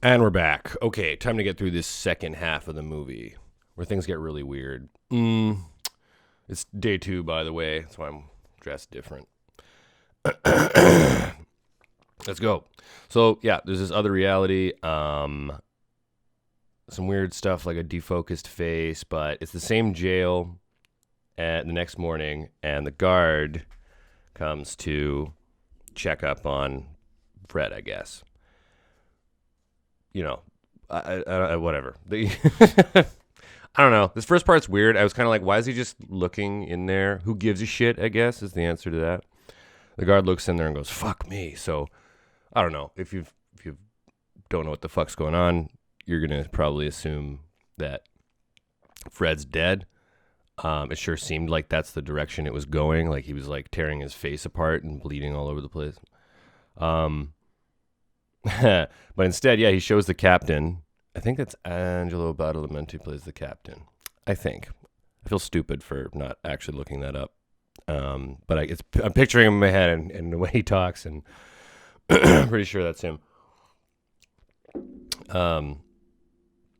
And we're back. Okay, time to get through this second half of the movie where things get really weird. It's day 2, by the way. That's why I'm dressed different. Let's go. So, yeah, there's this other reality. Some weird stuff like a defocused face, but it's the same jail the next morning, and the guard comes to check up on Fred, I guess. You know, I whatever. I don't know. This first part's weird. I was kind of like, why is he just looking in there? Who gives a shit, I guess, is the answer to that. The guard looks in there and goes, fuck me. So, I don't know. If you don't know what the fuck's going on, you're going to probably assume that Fred's dead. It sure seemed like that's the direction it was going. Like he was like tearing his face apart and bleeding all over the place. But instead, yeah, he shows the captain. I think that's Angelo Badalamenti plays the captain. I think. I feel stupid for not actually looking that up. But I'm picturing him in my head and the way he talks, and I'm pretty sure that's him. I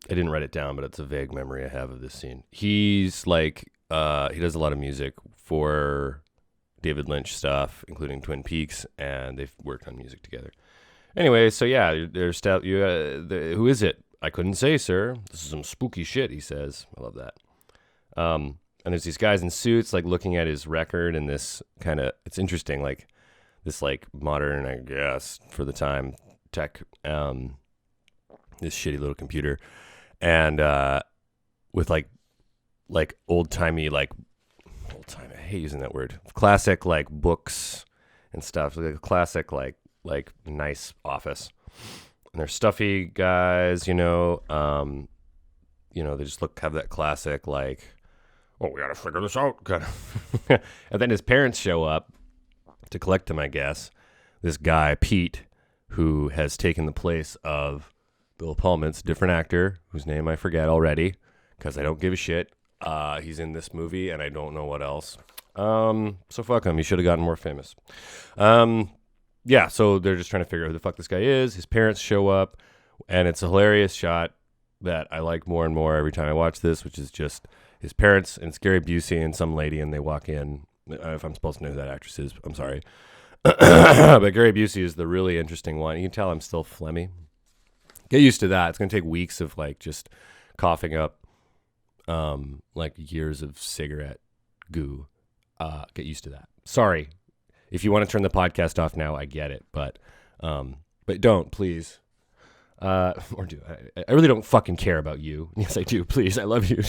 didn't write it down, but it's a vague memory I have of this scene. He's like, he does a lot of music for David Lynch stuff, including Twin Peaks, and they've worked on music together. Anyway, so yeah, there's who is it? I couldn't say, sir. This is some spooky shit, he says. I love that. And there's these guys in suits, like looking at his record, and this kind of, it's interesting, like this like modern, I guess, for the time, tech, this shitty little computer, and with like old-timey, I hate using that word, classic like books and stuff, like a classic like nice office, and they're stuffy guys, they just have that classic like, oh, we gotta figure this out kind of. And then his parents show up to collect him, I guess. This guy Pete, who has taken the place of Bill Pullman's different actor whose name I forget already because I don't give a shit. He's in this movie and I don't know what else. So fuck him. He should have gotten more famous. Yeah, so they're just trying to figure out who the fuck this guy is. His parents show up, and it's a hilarious shot that I like more and more every time I watch this, which is just his parents and it's Gary Busey and some lady, and they walk in. If I'm supposed to know who that actress is, I'm sorry. But Gary Busey is the really interesting one. You can tell I'm still phlegmy. Get used to that. It's going to take weeks of like just coughing up like years of cigarette goo. Get used to that. Sorry. If you want to turn the podcast off now, I get it, but don't, please. Or do I really don't fucking care about you. Yes, I do. Please, I love you.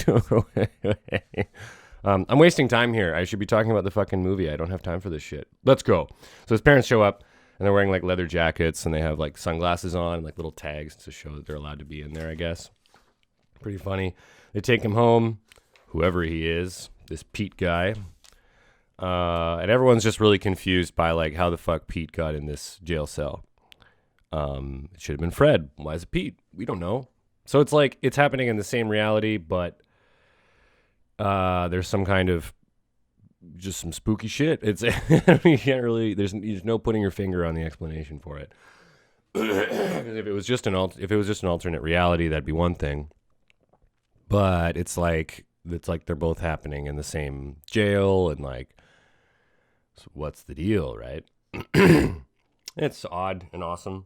I'm wasting time here. I should be talking about the fucking movie. I don't have time for this shit. Let's go. So his parents show up, and they're wearing like leather jackets, and they have like sunglasses on and like little tags to show that they're allowed to be in there, I guess. Pretty funny. They take him home, whoever he is, this Pete guy. And everyone's just really confused by like how the fuck Pete got in this jail cell. It should have been Fred. Why is it Pete? We don't know. So it's like it's happening in the same reality, but there's some kind of just some spooky shit. It's you can't really. There's no putting your finger on the explanation for it. If it was just an alternate reality, that'd be one thing. But it's like they're both happening in the same jail, and like, so what's the deal, right? It's odd and awesome.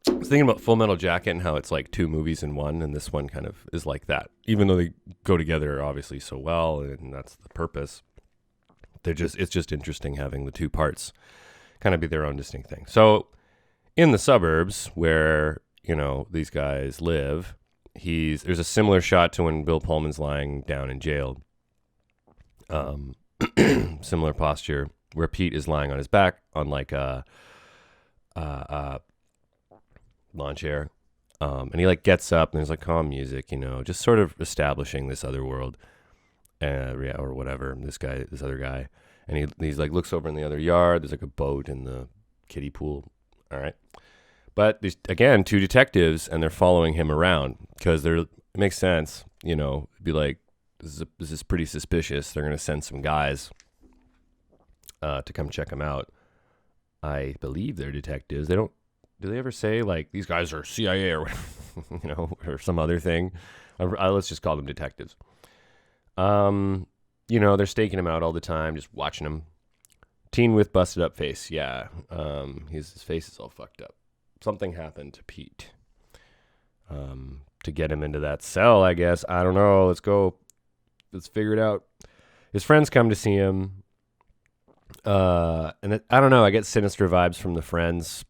I was thinking about Full Metal Jacket and how it's like 2 movies in one, and this one kind of is like that. Even though they go together obviously so well, and that's the purpose. It's just interesting having the 2 parts kind of be their own distinct thing. So in the suburbs where, these guys live, there's a similar shot to when Bill Pullman's lying down in jail. Similar posture where Pete is lying on his back on like a lawn chair. And he like gets up and there's like calm music, just sort of establishing this other world, or whatever. This other guy, and he's like looks over in the other yard. There's like a boat in the kiddie pool. All right. But there's, again, 2 detectives, and they're following him around because it makes sense, be like, this is pretty suspicious. They're going to send some guys to come check him out. I believe they're detectives. They don't do they ever say like these guys are CIA or or some other thing? Let's just call them detectives. They're staking him out all the time, just watching him. Teen with busted up face. Yeah. His face is all fucked up. Something happened to Pete. To get him into that cell, I guess. I don't know. Let's go. Let's figure it out. His friends come to see him. I don't know. I get sinister vibes from the friends.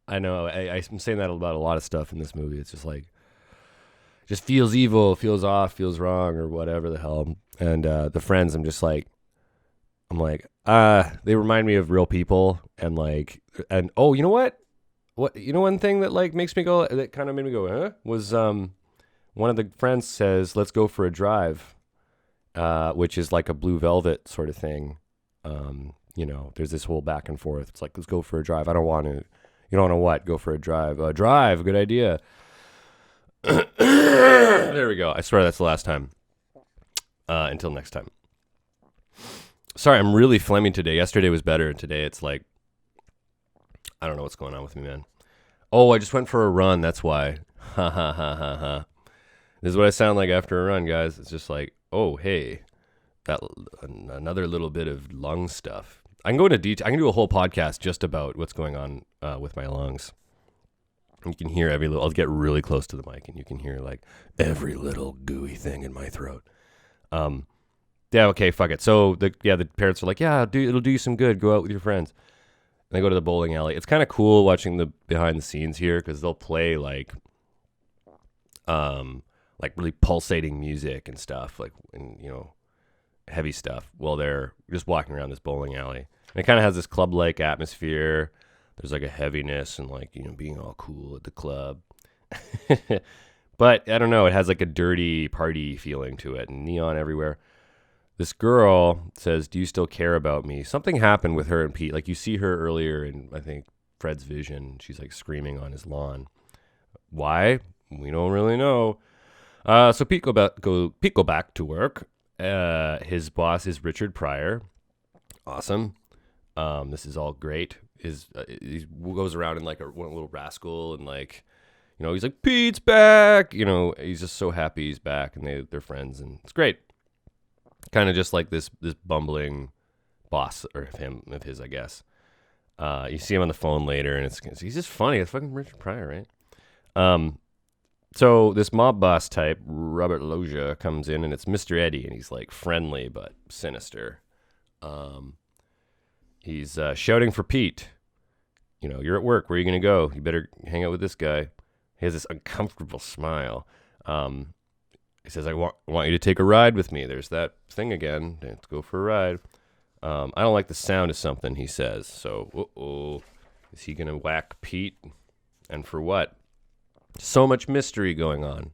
I know. I'm saying that about a lot of stuff in this movie. It's just like, just feels evil, feels off, feels wrong, or whatever the hell. And the friends, I'm like, they remind me of real people, and oh, you know what? One thing that like that kind of made me go, huh? Was one of the friends says, "Let's go for a drive," which is like a Blue Velvet sort of thing. There's this whole back and forth. It's like, let's go for a drive. I don't want to. You don't want to what? Go for a drive. Drive. Good idea. There we go. I swear that's the last time. Until next time. Sorry, I'm really phlegmy today. Yesterday was better, and today it's like, I don't know what's going on with me, man. Oh, I just went for a run. That's why. Ha ha ha ha ha. This is what I sound like after a run, guys. It's just like, oh, hey, another little bit of lung stuff. I can go into detail. I can do a whole podcast just about what's going on with my lungs. You can hear every little. I'll get really close to the mic, and you can hear like every little gooey thing in my throat. Yeah, okay, fuck it. So the parents are like, yeah, it'll do you some good. Go out with your friends. And they go to the bowling alley. It's kind of cool watching the behind the scenes here because they'll play like really pulsating music and stuff, heavy stuff while they're just walking around this bowling alley. And it kind of has this club-like atmosphere. There's like a heaviness and being all cool at the club. But I don't know, it has like a dirty party feeling to it and neon everywhere. This girl says, "Do you still care about me?" Something happened with her and Pete. Like you see her earlier in, I think, Fred's vision. She's like screaming on his lawn. Why? We don't really know. So Pete go back to work. His boss is Richard Pryor. Awesome. This is all great. He goes around in like one little rascal and he's like, Pete's back. He's just so happy he's back and they're friends and it's great. Kind of just like this bumbling boss of his, I guess. You see him on the phone later and he's just funny. It's fucking Richard Pryor, right? So this mob boss type, Robert Loggia, comes in and it's Mr. Eddie and he's like friendly but sinister. He's shouting for Pete. You're at work. Where are you going to go? You better hang out with this guy. He has this uncomfortable smile. He says, I want you to take a ride with me. There's that thing again. Let's go for a ride. I don't like the sound of something, he says. So, is he going to whack Pete? And for what? So much mystery going on.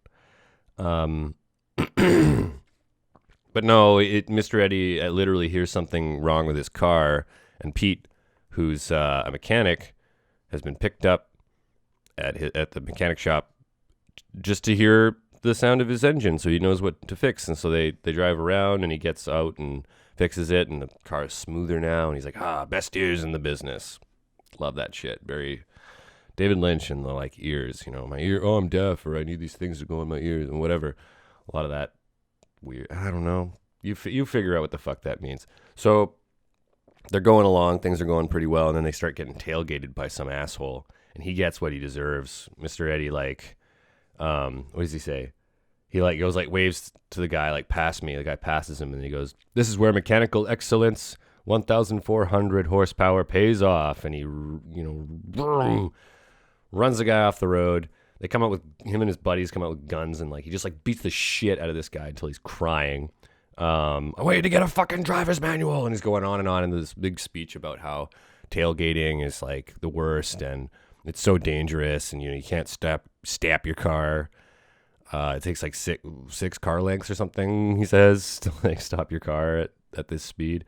But no, Mr. Eddie literally hears something wrong with his car. And Pete, who's a mechanic, has been picked up at the mechanic shop just to hear the sound of his engine so he knows what to fix. And so they drive around and he gets out and fixes it and the car is smoother now. And he's like, best ears in the business. Love that shit. Very David Lynch and the ears, my ear. Oh, I'm deaf, or I need these things to go in my ears and whatever. A lot of that weird. I don't know. You figure out what the fuck that means. So they're going along. Things are going pretty well. And then they start getting tailgated by some asshole and he gets what he deserves. Mr. Eddie, what does he say? He goes waves to the guy, pass me. The guy passes him and he goes, "This is where mechanical excellence, 1,400 horsepower pays off." And he, runs the guy off the road. They come out with him and his buddies come out with guns and he just beats the shit out of this guy until he's crying. I want you to get a fucking driver's manual. And he's going on and on in this big speech about how tailgating is the worst and it's so dangerous and you can't stamp your car. It takes six car lengths or something, he says, to stop your car at this speed.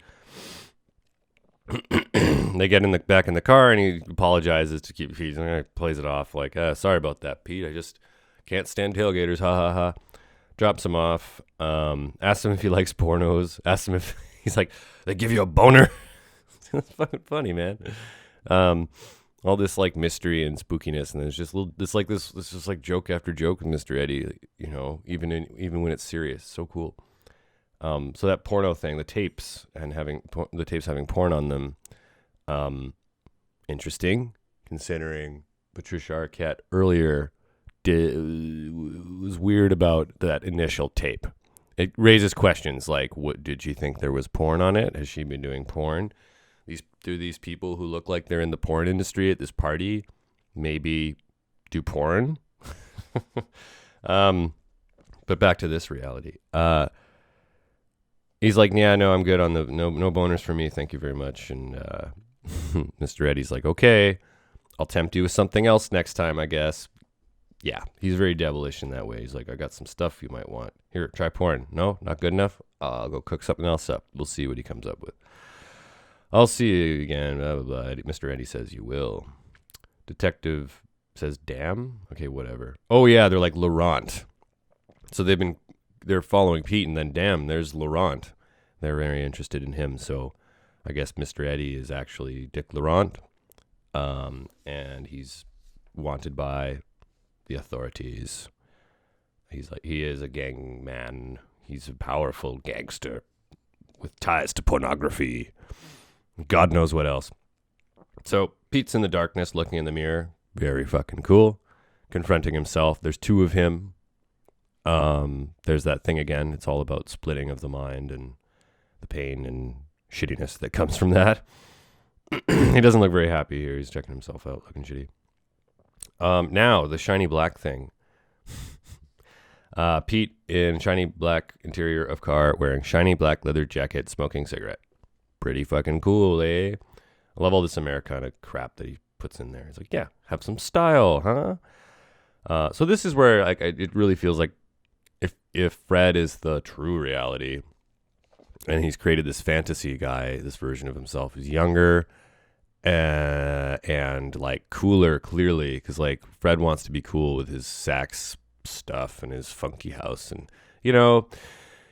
They get back in the car and he apologizes to keep Pete. Plays it off sorry about that, Pete. I just can't stand tailgaters. Ha ha ha. Drops him off. Asks him if he likes pornos. Asks him if he's they give you a boner. It's fucking funny, man. all this like mystery and spookiness, and there's just little this just like joke after joke with Mr. Eddie, even when it's serious. So cool. So that porno thing, the tapes and having porn on them, interesting, considering Patricia Arquette earlier was weird about that initial tape. It raises questions like, what did she think there was porn on it? Has she been doing porn? These people who look like they're in the porn industry at this party maybe do porn? But back to this reality. He's like, yeah, no, I'm good on the no boners for me. Thank you very much. And Mr. Eddie's like, okay, I'll tempt you with something else next time, I guess. Yeah, he's very devilish in that way. He's like, I got some stuff you might want. Here, try porn. No, not good enough? I'll go cook something else up. We'll see what he comes up with. I'll see you again. Blah, blah, blah. Mr. Eddie says you will. Detective says, damn? Okay, whatever. Oh, yeah, they're like Laurent. So they're following Pete, and then, damn, there's Laurent. They're very interested in him. So I guess Mr. Eddie is actually Dick Laurent. And he's wanted by the authorities. He is a gang man. He's a powerful gangster with ties to pornography. God knows what else. So Pete's in the darkness looking in the mirror. Very fucking cool. Confronting himself. There's two of him. There's that thing again. It's all about splitting of the mind and the pain and shittiness that comes from that. He doesn't look very happy here. He's checking himself out, looking shitty. Now, the shiny black thing. Pete in shiny black interior of car, wearing shiny black leather jacket, smoking cigarette. Pretty fucking cool, eh? I love all this Americana crap that he puts in there. He's like, yeah, have some style, huh? So this is where it really feels like if Fred is the true reality, and he's created this fantasy guy, this version of himself who's younger and like cooler, clearly, because like Fred wants to be cool with his sax stuff and his funky house, and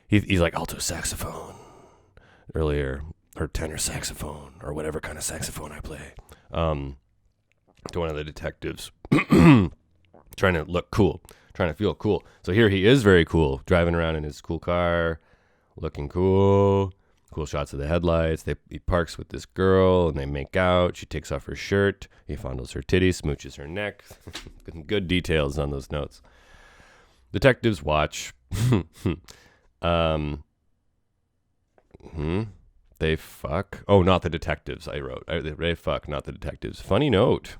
he's like alto saxophone earlier, or tenor saxophone, or whatever kind of saxophone I play. To one of the detectives, trying to look cool, trying to feel cool. So here he is very cool, driving around in his cool car, looking cool. Cool shots of the headlights. He parks with this girl, and they make out. She takes off her shirt. He fondles her titties, smooches her neck. Good details on those notes. Detectives watch. They fuck. Oh, not the detectives, I wrote. They fuck, not the detectives. Funny note.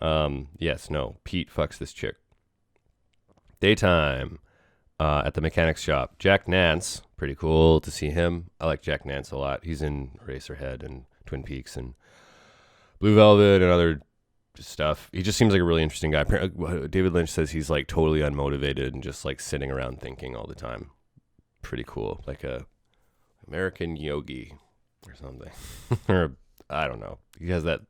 Yes, no. Pete fucks this chick. Daytime. At the mechanics shop. Jack Nance. Pretty cool to see him. I like Jack Nance a lot. He's in Eraserhead and Twin Peaks and Blue Velvet and other stuff. He just seems like a really interesting guy. David Lynch says he's like totally unmotivated and just like sitting around thinking all the time. Pretty cool. Like a American yogi or something. Or I don't know. He has that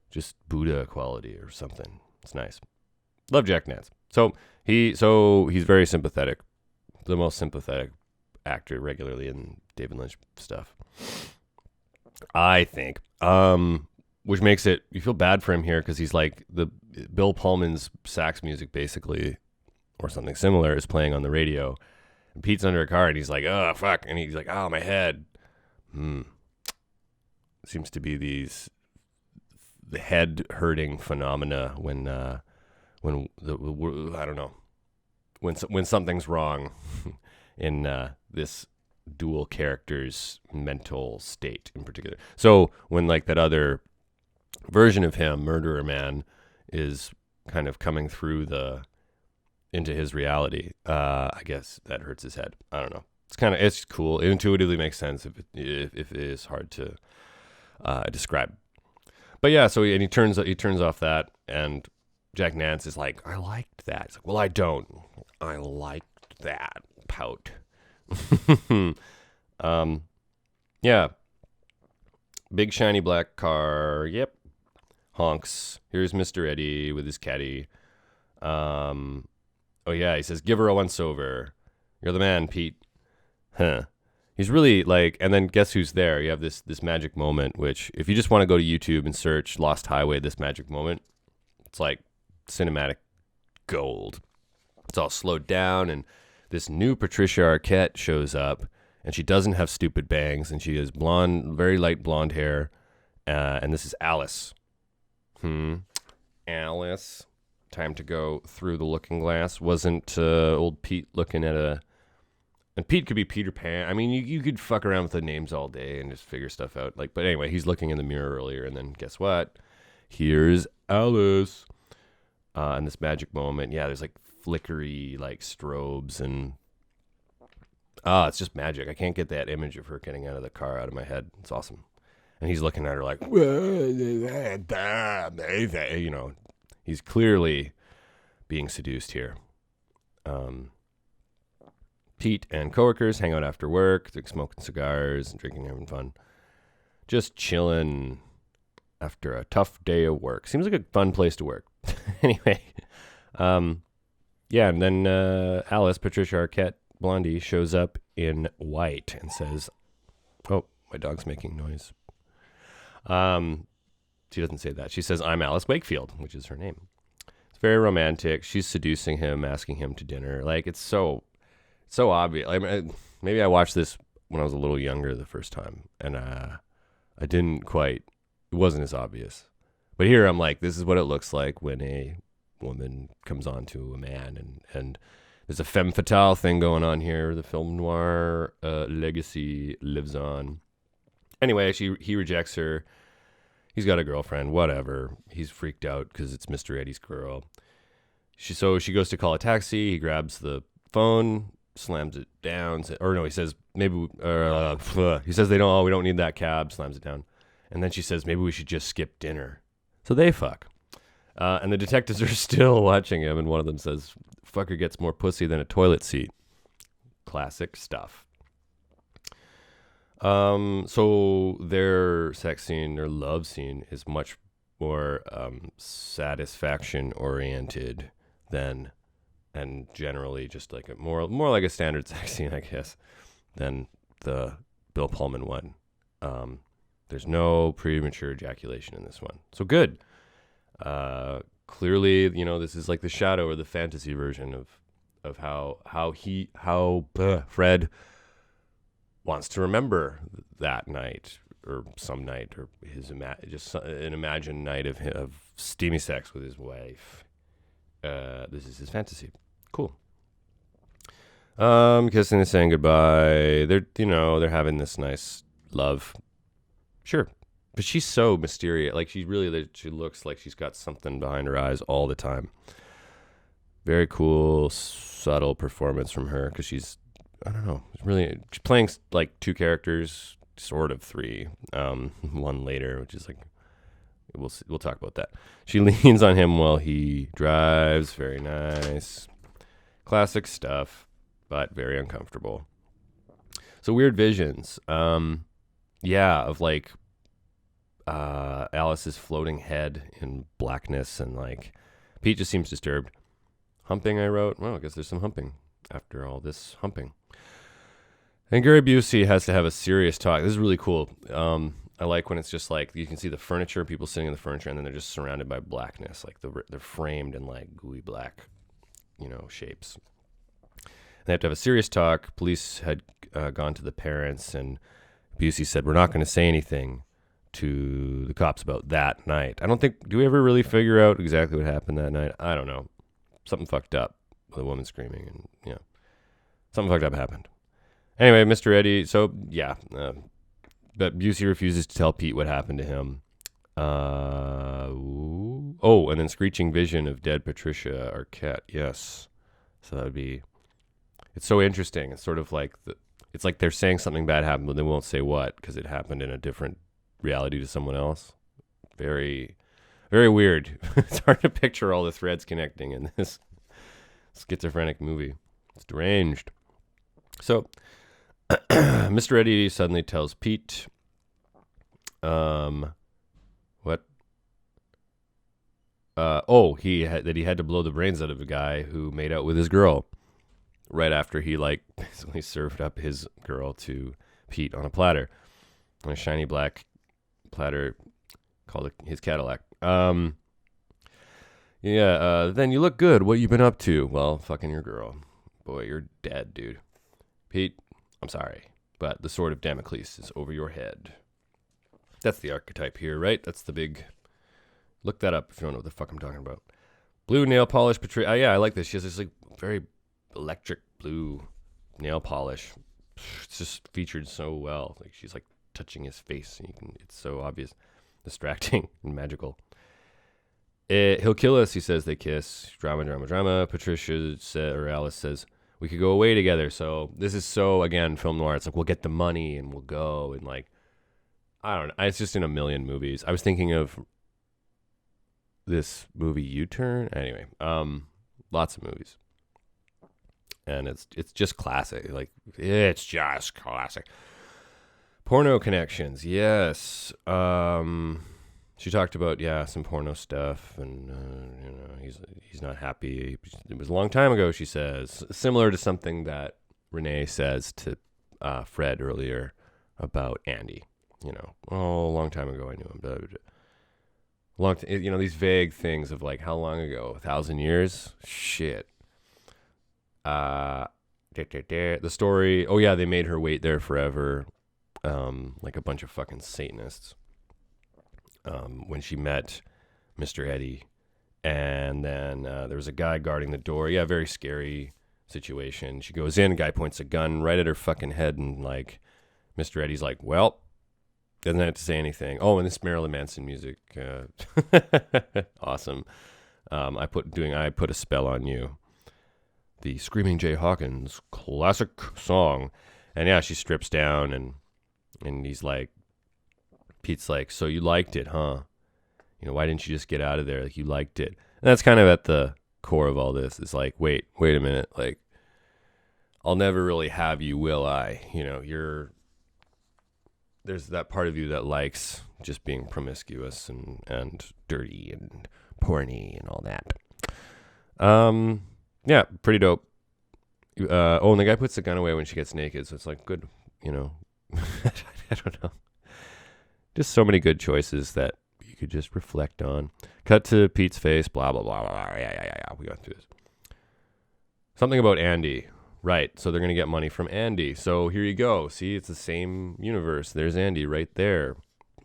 just Buddha quality or something. It's nice. Love Jack Nance. So he's very sympathetic. The most sympathetic actor regularly in David Lynch stuff, I think. Which makes it, you feel bad for him here because he's like Bill Pullman's sax music basically, or something similar, is playing on the radio. And Pete's under a car and he's like, oh fuck, and he's like, oh my head. Seems to be the head hurting phenomena when I don't know, when something's wrong in this dual character's mental state in particular. So when like that other version of him, Murderer Man, is kind of coming through into his reality, I guess that hurts his head. I don't know. It's cool. It intuitively makes sense if it is hard to describe. But yeah, so he turns off that, and Jack Nance is like, I liked that. He's like, well, I don't. I liked that. Pout. Yeah. Big shiny black car. Yep. Honks. Here's Mr. Eddie with his caddy. Oh yeah, he says, give her a once over. You're the man, Pete. Huh. He's really like, and then guess who's there? You have this magic moment, which if you just want to go to YouTube and search Lost Highway, this magic moment, it's like cinematic gold. It's all slowed down, and this new Patricia Arquette shows up, and she doesn't have stupid bangs, and she has blonde, very light blonde hair, and this is Alice. Alice. Time to go through the looking glass. Wasn't old Pete looking at a... And Pete could be Peter Pan. I mean, you could fuck around with the names all day and just figure stuff out. Like, but anyway, he's looking in the mirror earlier, and then guess what? Here's Alice. And this magic moment. Yeah, there's like flickery, like strobes, and it's just magic. I can't get that image of her getting out of the car out of my head. It's awesome. And he's looking at her like, you know, he's clearly being seduced here. Pete and coworkers hang out after work. They're smoking cigars and drinking, having fun. Just chilling after a tough day of work. Seems like a fun place to work. Anyway, yeah, and then Alice, Patricia Arquette, Blondie, shows up in white and says, oh, my dog's making noise. She doesn't say that. She says, I'm Alice Wakefield, which is her name. It's very romantic. She's seducing him, asking him to dinner. Like, it's so obvious. I mean, maybe I watched this when I was a little younger the first time, and I didn't quite, it wasn't as obvious. But here I'm like, this is what it looks like when a woman comes on to a man, and there's a femme fatale thing going on here. The film noir legacy lives on. Anyway, he rejects her. He's got a girlfriend, whatever. He's freaked out because it's Mr. Eddie's girl. So she goes to call a taxi. He grabs the phone, slams it down, he says, maybe, he says we don't need that cab, slams it down. And then she says, maybe we should just skip dinner. So they fuck. And the detectives are still watching him, and one of them says, fucker gets more pussy than a toilet seat. Classic stuff. So their sex scene, their love scene is much more satisfaction oriented than, and generally just like more like a standard sex scene, I guess, than the Bill Pullman one. There's no premature ejaculation in this one. So good. Clearly, you know, this is like the shadow or the fantasy version of how Fred wants to remember that night or some night or his just an imagined night of steamy sex with his wife. This is his fantasy. Cool. Kissing and saying goodbye. They're having this nice love. Sure. But she's so mysterious. Like she looks like she's got something behind her eyes all the time. Very cool, subtle performance from her because she's, I don't know, she's playing like two characters, sort of three. One later, which is like, we'll talk about that. She leans on him while he drives. Very nice. Classic stuff, but very uncomfortable. So weird visions. Of like Alice's floating head in blackness, and like Pete just seems disturbed. Humping, I wrote. Well, I guess there's some humping after all this humping. And Gary Busey has to have a serious talk. This is really cool. I like when it's just like you can see the furniture, people sitting in the furniture, and then they're just surrounded by blackness, like they're framed in like gooey black, shapes. And they have to have a serious talk. Police had gone to the parents, and Busey said, "We're not going to say anything to the cops about that night." I don't think. Do we ever really figure out exactly what happened that night? I don't know. Something fucked up with a woman screaming, and something fucked up happened. Anyway, Mr. Eddie. So yeah, but Busey refuses to tell Pete what happened to him. And then screeching vision of dead Patricia Arquette. Yes, so that would be. It's so interesting. It's sort of like it's like they're saying something bad happened, but they won't say what because it happened in a different reality to someone else. Very, very weird. It's hard to picture all the threads connecting in this schizophrenic movie. It's deranged. So, Mr. Eddie suddenly tells Pete, what? That he had to blow the brains out of a guy who made out with his girl right after he basically served up his girl to Pete on a platter, on a shiny black platter called his Cadillac. Then you look good. What you been up to? Well, fucking your girl. Boy, you're dead, dude. Pete, I'm sorry, but the sword of Damocles is over your head. That's the archetype here, right? That's the big... Look that up if you don't know what the fuck I'm talking about. Blue nail polish. Yeah, I like this. She has this like very electric blue nail polish. It's just featured so well. Like she's like touching his face. And it's so obvious, distracting, and magical. He'll kill us, he says. They kiss. Drama, drama, drama. Alice says, we could go away together. So this is so, again, film noir. It's like, we'll get the money and we'll go. And like, I don't know. It's just in a million movies. I was thinking of this movie U-Turn. Anyway, lots of movies. And it's just classic. Like, it's just classic. Porno connections. Yes. She talked about, some porno stuff, and he's not happy. It was a long time ago, she says, similar to something that Renee says to Fred earlier about Andy. A long time ago I knew him. Blah, blah, blah. These vague things of like how long ago, 1,000 years, shit. The story. Oh yeah, they made her wait there forever, like a bunch of fucking Satanists. When she met Mr. Eddie, and then there was a guy guarding the door. Yeah, very scary situation. She goes in, guy points a gun right at her fucking head, and like Mr. Eddie's like, well, doesn't have to say anything. Oh, and this Marilyn Manson music, awesome. I put a spell on you. The Screaming Jay Hawkins classic song, and yeah, she strips down, and he's like. Pete's like, so you liked it, huh? Why didn't you just get out of there? Like, you liked it. And that's kind of at the core of all this. It's like, wait a minute. Like, I'll never really have you, will I? There's that part of you that likes just being promiscuous and dirty and porny and all that. Yeah, pretty dope. And the guy puts the gun away when she gets naked. So it's like, good, I don't know. Just so many good choices that you could just reflect on. Cut to Pete's face, blah, blah, blah, blah. Yeah. We got through this. Something about Andy. Right, so they're going to get money from Andy. So here you go. See, it's the same universe. There's Andy right there.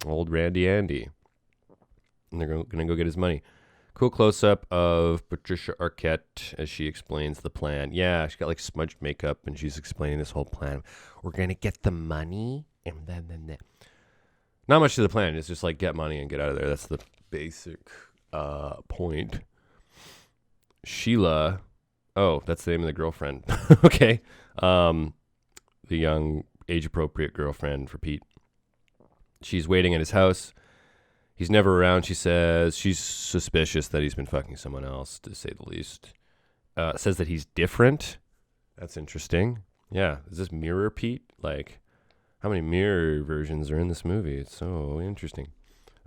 Old Randy Andy. And they're going to go get his money. Cool close-up of Patricia Arquette as she explains the plan. Yeah, she's got like smudged makeup, and she's explaining this whole plan. We're going to get the money, and then. Not much to the plan. It's just like get money and get out of there. That's the basic point. Sheila. Oh, that's the name of the girlfriend. Okay. The young, age-appropriate girlfriend for Pete. She's waiting at his house. He's never around, she says. She's suspicious that he's been fucking someone else, to say the least. Says that he's different. That's interesting. Yeah. Is this Mirror Pete? Like... How many mirror versions are in this movie? It's so interesting.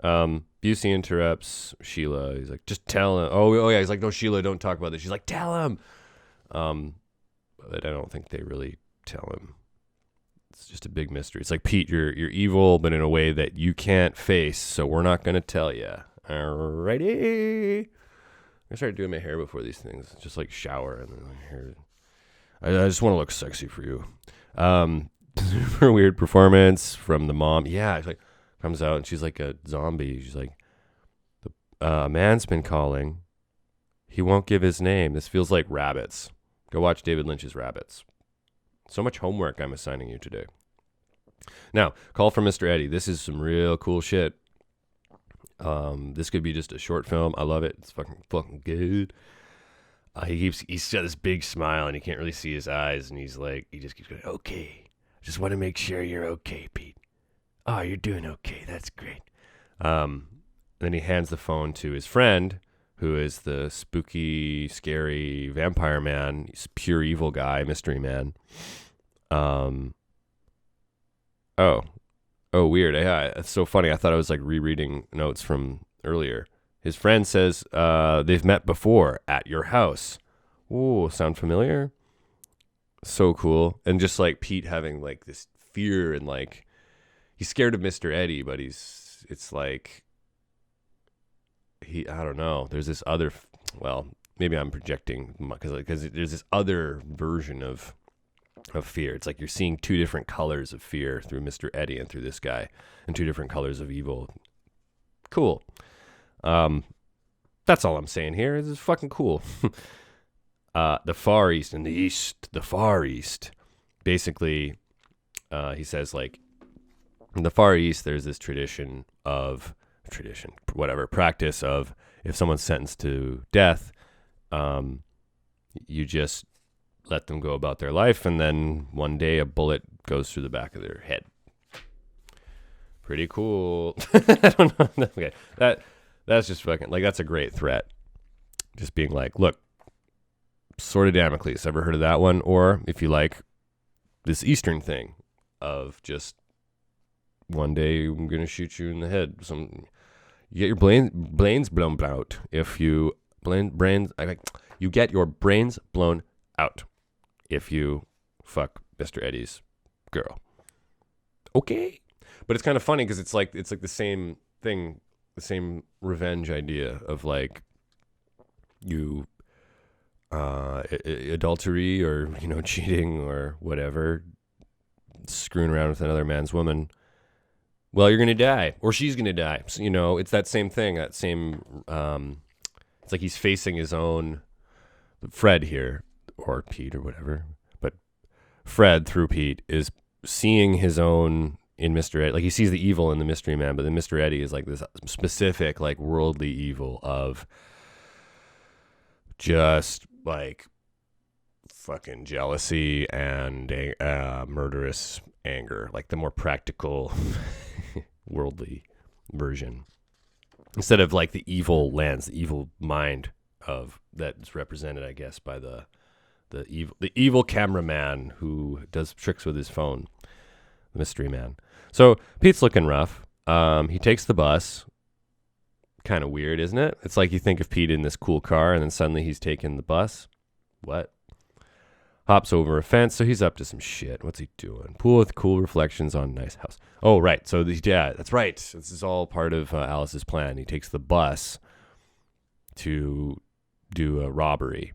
Busey interrupts Sheila. He's like, just tell him. Oh yeah. He's like, no, Sheila, don't talk about this. She's like, tell him. But I don't think they really tell him. It's just a big mystery. It's like, Pete, you're evil, but in a way that you can't face, so we're not going to tell you. Alrighty. I started doing my hair before these things. Just like shower and then my hair. I just want to look sexy for you. Super weird performance from the mom. Yeah, she like comes out and she's like a zombie. She's like, a man's been calling. He won't give his name. This feels like Rabbits. Go watch David Lynch's Rabbits. So much homework I'm assigning you today. Now, call from Mr. Eddie. This is some real cool shit. This could be just a short film. I love it. It's fucking good. He's got this big smile and you can't really see his eyes, and he's like, he just keeps going, okay. Just want to make sure you're okay, Pete. Oh, you're doing okay. That's great. Then he hands the phone to his friend, who is the spooky, scary vampire man. He's a pure evil guy, mystery man. Oh, weird. Yeah, it's so funny. I thought I was like rereading notes from earlier. His friend says they've met before at your house. Ooh, sound familiar? So cool. And just like Pete having like this fear and like he's scared of Mr. Eddie, but it's like I don't know. There's this other, well, maybe I'm projecting because there's this other version of fear. It's like you're seeing two different colors of fear through Mr. Eddie and through this guy, and two different colors of evil. Cool. That's all I'm saying here. This is fucking cool. The Far East and the Far East. Basically, he says like in the Far East, there's this practice of if someone's sentenced to death, you just let them go about their life, and then one day a bullet goes through the back of their head. Pretty cool. I don't know. Okay, that's just fucking like that's a great threat. Just being like, look, Sword of Damocles. Ever heard of that one? Or if you like, this Eastern thing of just one day I'm gonna shoot you in the head. You get your brains blown out. If you you get your brains blown out if you fuck Mr. Eddie's girl. Okay, but it's kind of funny because it's like the same thing, the same revenge idea of like you adultery or cheating or whatever, screwing around with another man's woman. Well, you're gonna die, or she's gonna die. So, it's that same thing. That same. It's like he's facing his own. Fred here, or Pete, or whatever. But Fred through Pete is seeing his own in Mr. Eddie. Like he sees the evil in the mystery man, but then Mr. Eddie is like this specific, like worldly evil of just like fucking jealousy and murderous anger, like the more practical worldly version, instead of like the evil lens, the evil mind of that's represented, I guess, by the evil cameraman who does tricks with his phone, the mystery man. So Pete's looking rough. He takes the bus. Kind of weird, isn't it? It's like you think of Pete in this cool car, and then suddenly he's taking the bus. What? Hops over a fence, so he's up to some shit. What's he doing? Pool with cool reflections on nice house. Oh, right. So, yeah, that's right. This is all part of Alice's plan. He takes the bus to do a robbery.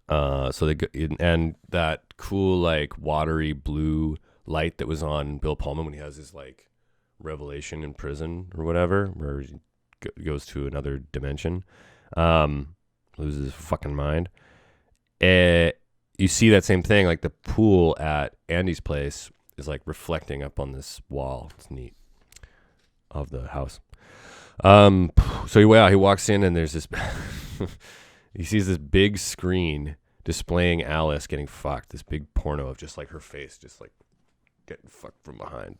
So they go, and that cool, like, watery blue light that was on Bill Pullman when he has his, like, revelation in prison or whatever, where he goes to another dimension, loses his fucking mind. You see that same thing, like the pool at Andy's place is like reflecting up on this wall. It's neat, of the house. So he walks in and there's this, he sees this big screen displaying Alice getting fucked. This big porno of just like her face, just like getting fucked from behind.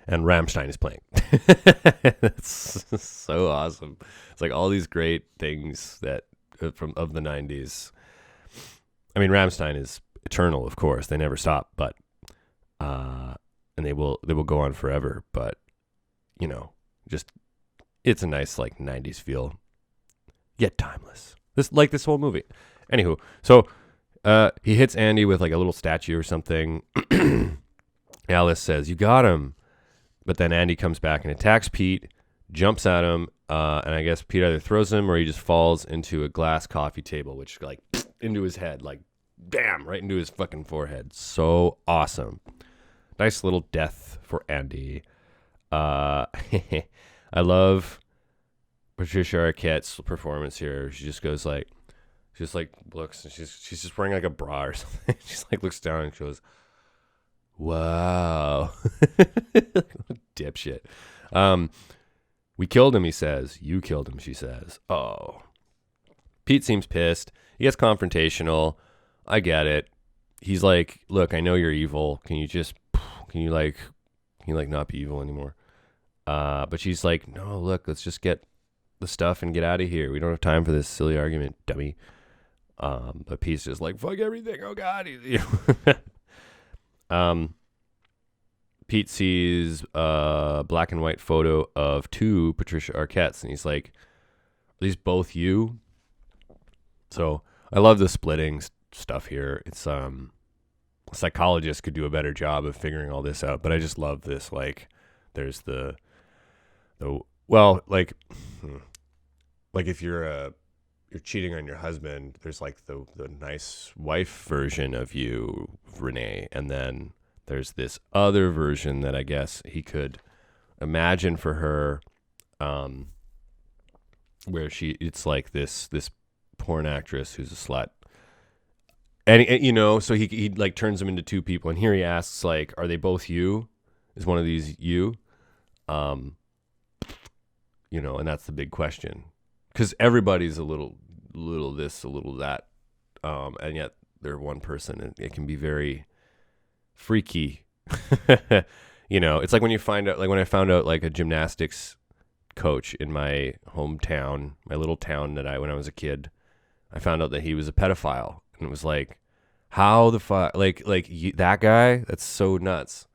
And Rammstein is playing. It's so awesome. It's like all these great things that of the 90s. I mean, Rammstein is eternal, of course. They never stop, but and they will go on forever, but just it's a nice like 90s feel, yet timeless. This whole movie. Anywho, so he hits Andy with like a little statue or something. Alice says, "You got him." But then Andy comes back and attacks Pete, jumps at him, and I guess Pete either throws him or he just falls into a glass coffee table, which like into his head, like bam, right into his fucking forehead. So awesome. Nice little death for Andy. I love Patricia Arquette's performance here. She just goes like, she just like looks, and she's just wearing like a bra or something. She's like looks down and she goes, "Wow." Dipshit. We killed him, he says. You killed him, she says. Oh. Pete seems pissed. He gets confrontational. I get it. He's like, "Look, I know you're evil. Can you not be evil anymore?" But she's like, "No, look, let's just get the stuff and get out of here. We don't have time for this silly argument, dummy." But Pete's just like, "Fuck everything. Oh God." Pete sees a black and white photo of two Patricia Arquettes, and he's like, "Are these both you?" So I love the splitting stuff here. It's psychologist could do a better job of figuring all this out. But I just love this. Like, there's the well, like if you're cheating on your husband, there's like the nice wife version of you, Renee, and then there's this other version that I guess he could imagine for her, where it's like this porn actress who's a slut. And so he like turns them into two people, and here he asks, like, are they both you? Is one of these you? And that's the big question, because everybody's a little this, a little that, and yet they're one person, and it can be very freaky. It's like when you find out, like when I found out, like a gymnastics coach in my hometown, my little town when I was a kid, I found out that he was a pedophile. And it was like, how the fuck, that guy? That's so nuts.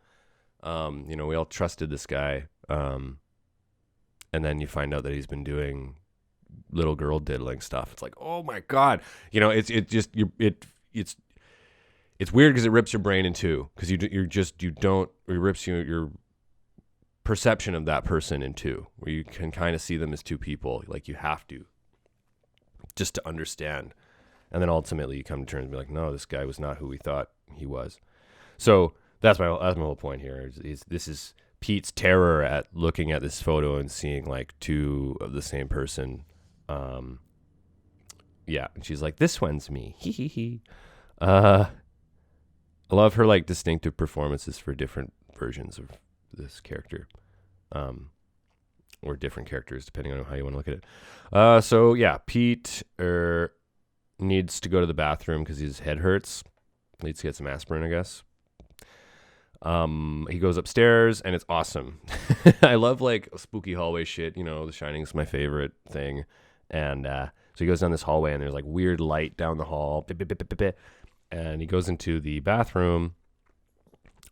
We all trusted this guy. And then you find out that he's been doing little girl diddling stuff. It's like, oh my God. It's weird because it rips your brain in two, because it rips your perception of that person in two, where you can kind of see them as two people. Like, you have to, just to understand. And then ultimately you come to terms and be like, no, this guy was not who we thought he was. So that's my whole point here. This is Pete's terror at looking at this photo and seeing like two of the same person. Yeah. And she's like, this one's me. Hee hee hee. I love her like distinctive performances for different versions of this character. Or different characters, depending on how you want to look at it. So yeah, Pete needs to go to the bathroom because his head hurts. Needs to get some aspirin, I guess. He goes upstairs, and it's awesome. I love like spooky hallway shit. The Shining's my favorite thing. And so he goes down this hallway, and there's like weird light down the hall. And he goes into the bathroom,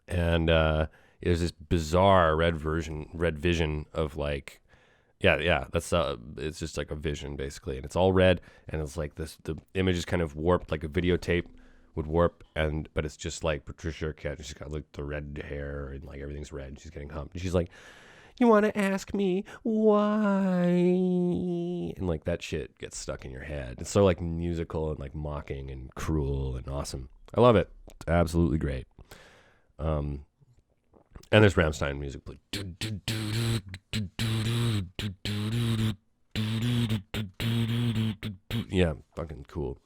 and there's this bizarre red vision of like, yeah, that's it's just like a vision basically, and it's all red, and it's like this, the image is kind of warped, like a videotape would warp, but it's just like Patricia Arquette. She's got like the red hair, and like everything's red, and she's getting humped, and she's like, you want to ask me why? And like that shit gets stuck in your head. It's so like musical and like mocking and cruel and awesome. I love it. It's absolutely great. And there's Rammstein music played. Yeah, fucking cool.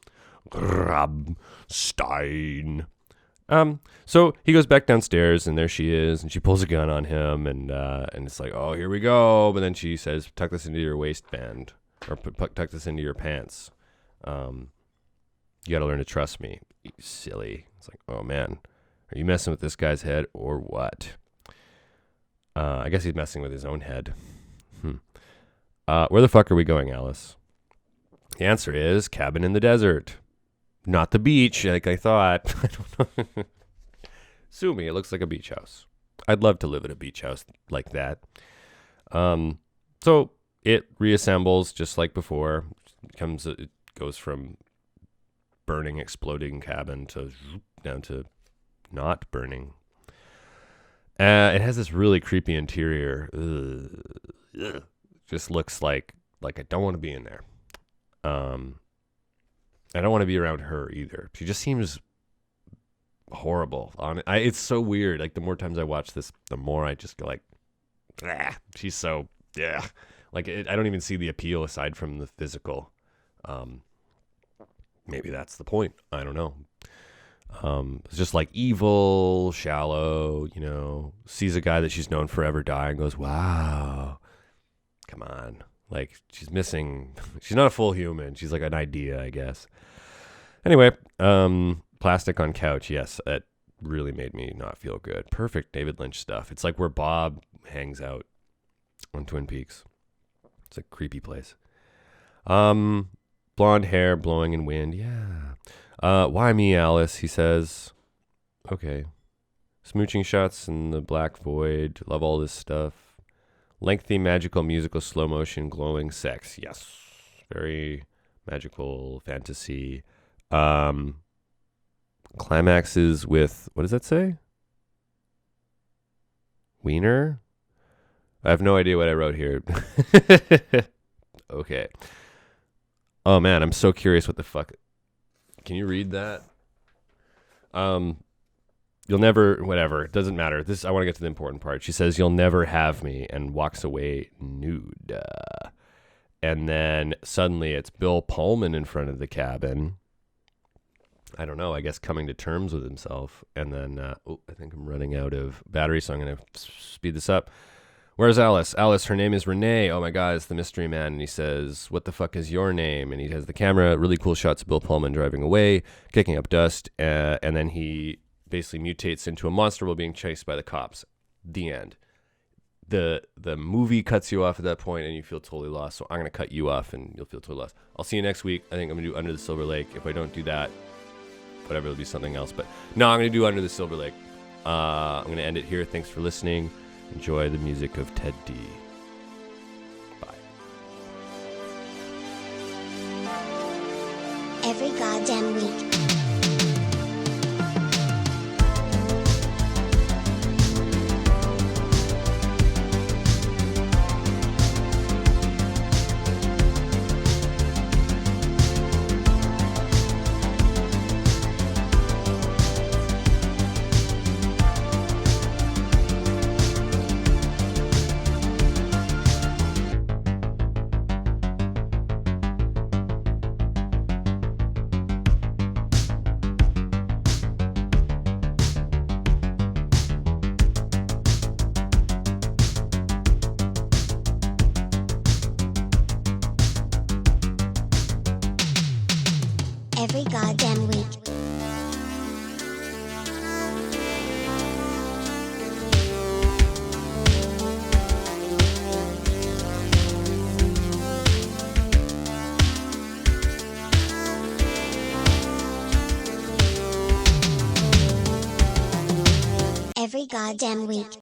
Rammstein. So he goes back downstairs, and there she is, and she pulls a gun on him, and it's like, oh, here we go. But then she says, tuck this into your waistband, or tuck this into your pants. You got to learn to trust me, you silly. It's like, oh man, are you messing with this guy's head or what? I guess he's messing with his own head. Where the fuck are we going, Alice? The answer is cabin in the desert. Not the beach, like I thought. I don't know. Sue me, it looks like a beach house. I'd love to live at a beach house like that. So it reassembles just like before. It goes from burning, exploding cabin to down to not burning. It has this really creepy interior. Ugh. Just looks like I don't want to be in there. I don't want to be around her either. She just seems horrible. It's so weird. Like the more times I watch this, the more I just go like, she's so, yeah. Like I don't even see the appeal aside from the physical. Maybe that's the point. I don't know. It's just like evil, shallow, sees a guy that she's known forever die and goes, wow, come on. Like she's missing, she's not a full human. She's like an idea, I guess. Anyway, plastic on couch. Yes, that really made me not feel good. Perfect David Lynch stuff. It's like where Bob hangs out on Twin Peaks. It's a creepy place. Blonde hair blowing in wind. Yeah. Why me, Alice? He says. Okay. Smooching shots in the black void. Love all this stuff. Lengthy, magical, musical, slow motion, glowing sex. Yes. Very magical fantasy. Climaxes with, what does that say? Wiener? I have no idea what I wrote here. Okay. Oh man, I'm so curious what the fuck. Can you read that? You'll never, whatever. It doesn't matter. I want to get to the important part. She says, "You'll never have me," and walks away nude. And then suddenly it's Bill Pullman in front of the cabin. I don't know, I guess coming to terms with himself. And then, I think I'm running out of battery, so I'm going to speed this up. Where's Alice? Alice, her name is Renee. Oh my God, it's the mystery man. And he says, "What the fuck is your name?" And he has the camera, really cool shots of Bill Pullman driving away, kicking up dust. And then he basically mutates into a monster while being chased by the cops. The end. The movie cuts you off at that point and you feel totally lost. So I'm going to cut you off and you'll feel totally lost. I'll see you next week. I think I'm going to do Under the Silver Lake. If I don't do that, whatever, it'll be something else. But no, I'm going to do Under the Silver Lake. I'm going to end it here. Thanks for listening. Enjoy the music of Ted D. Bye. Every goddamn week. Every goddamn week. Every goddamn week.